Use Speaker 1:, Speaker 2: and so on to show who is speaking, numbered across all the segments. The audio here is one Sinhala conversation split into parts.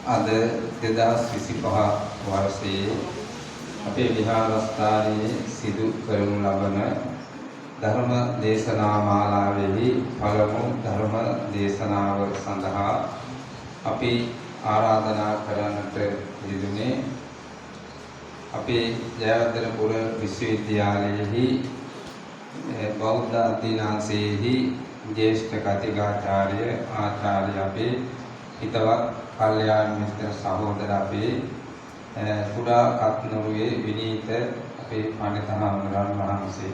Speaker 1: අද 2025 වර්ෂයේ අපේ විහාරස්ථානයේ සිදු කරනු ලබන ධර්ම දේශනා මාලාවේදී පළමු ධර්ම දේශනාව සඳහා අපි ආරාධනා කරන්නට යෙදුනේ අපේ ජයවර්ධනපුර විශ්වවිද්‍යාලයේහි බෞද්ධ අධ්‍යනාංශයේහි ज्येष्ठ कथिकाचार्य आचार्य अपि हितवत् कल्याण मित्र सहोदर अपि कुडा कत्नुरुवे विनीत अपि पंडितहामुरන් වහන්සේ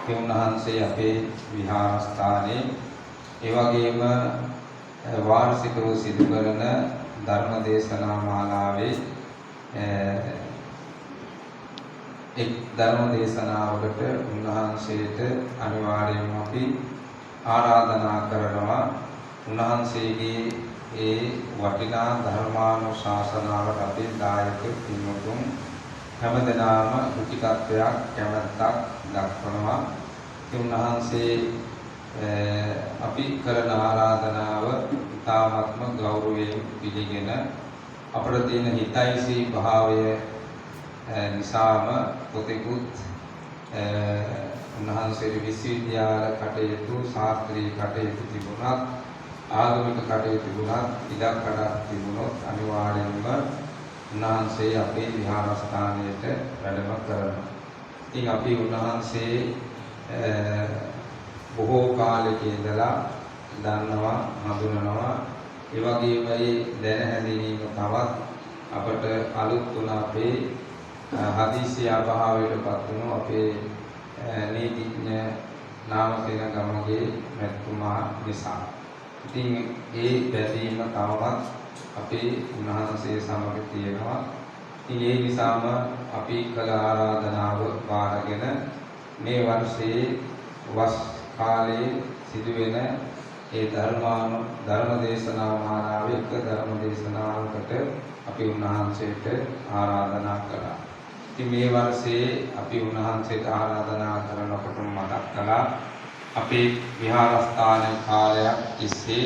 Speaker 1: ඒ උන්වහන්සේ අපේ විහාරස්ථානයේ ඒ වගේම වාර්ෂිකව සිදු කරන ධර්ම දේශනා මාලාවේ එක් ධර්ම දේශනාවකට උන්වහන්සේට අනිවාර්යයෙන්ම අපි ආරාධනා කරනවා උන්වහන්සේගේ ඒ වටිනා ධර්මානුශාසනාවට අපි දායක පින්වතුන් හැමදෙනාම රුචිකත්වයක් කැමැත්තක් දක්වනවා උන්වහන්සේ අපි කරන ආරාධනාව ඉතාමත්ම ගෞරවයෙන් පිළිගෙන අපට තියෙන හිතයිසී භාවය නිසාම පොතෙකුත් උන්වහන්සේ විශ්වවිද්‍යාල කටයුතු ශාස්ත්‍රීය කටයුතු තිබුණත් ආගමික කටයුතු තිබුණත් ඉඩකඩක් තිබුණොත් අනිවාර්යයෙන්ම උන්වහන්සේ අපේ විහාරස්ථානයට වැඩම කරනවා. ඉතින් අපි උන්වහන්සේ බොහෝ කාලයක ඉඳලා දන්නවා හඳුනනවා. ඒ වගේම මේ දැන හැඳිනීම තවත් අපට අලුත් වුණ අපේ හදිසි අභාවයටපත් වුණු අපේ නීතිඥ නාමසේන ගමගේ මැතිතුමා නිසා. ඉතින් ඒ බැඳීම තවමත් අපේ උන්වහන්සේ සමග තියෙනවා. ඉතින් ඒ නිසාම අපි කළ ආරාධනාව බාරගෙන මේ වර්ෂයේ වස් කාලයේ සිදුවෙන ඒ ධර්ම දේශනා මාලාවේ එක ධර්ම දේශනාවකට අපි උන්වහන්සේට ආරාධනා කළා. ඉතින් මේ වර්ෂයේ අපි උන්වහන්සේට ආරාධනා කරනකොට මතක් කළා අපේ විහාරස්ථාන කාලයක් තිස්සේ